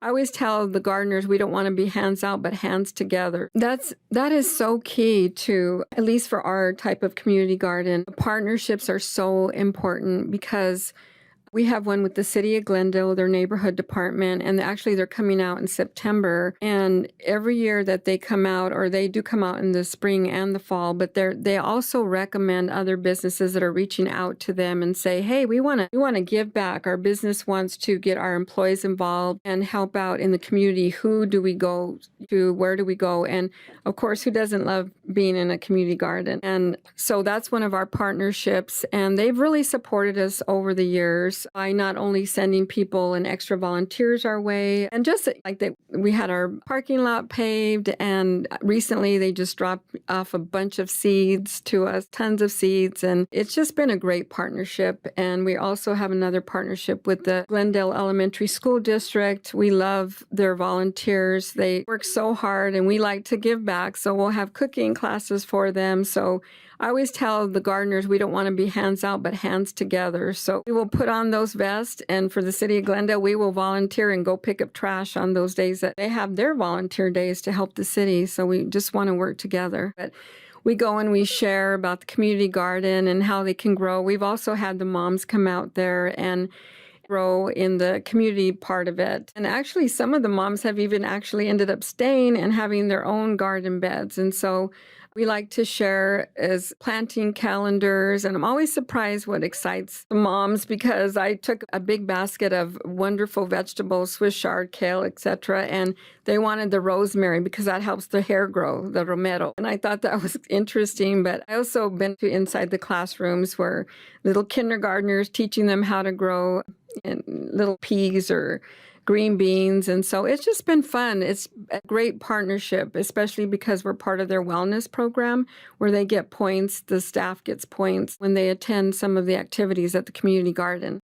I always tell the gardeners we don't want to be hands out, but hands together. That is so key to, at least for our type of community garden. Partnerships are so important because we have one with the city of Glendale, their neighborhood department, and actually they're coming out in September. And every year that they come out, or they do come out in the spring and the fall, but they also recommend other businesses that are reaching out to them and say, hey, we want to give back. Our business wants to get our employees involved and help out in the community. Who do we go to? Where do we go? And of course, who doesn't love being in a community garden? And so that's one of our partnerships, and they've really supported us over the years by not only sending people and extra volunteers our way, and just like that, we had our parking lot paved, and recently they just dropped off a bunch of seeds to us, tons of seeds, and it's just been a great partnership. And we also have another partnership with the Glendale Elementary School District. We love their volunteers. They work so hard, and we like to give back, so we'll have cooking classes for them. So I always tell the gardeners we don't want to be hands out, but hands together. So we will put on those vests, and for the city of Glendale, we will volunteer and go pick up trash on those days that they have their volunteer days to help the city. So we just want to work together. But we go and we share about the community garden and how they can grow. We've also had the moms come out there and grow in the community part of it. And actually, some of the moms have even actually ended up staying and having their own garden beds. And so we like to share as planting calendars. And I'm always surprised what excites the moms, because I took a big basket of wonderful vegetables, Swiss chard, kale, etc. And they wanted the rosemary because that helps the hair grow, the romero. And I thought that was interesting. But I also been to inside the classrooms where little kindergartners teaching them how to grow little peas or green beans. And so it's just been fun. It's a great partnership, especially because we're part of their wellness program where they get points. The staff gets points when they attend some of the activities at the community garden.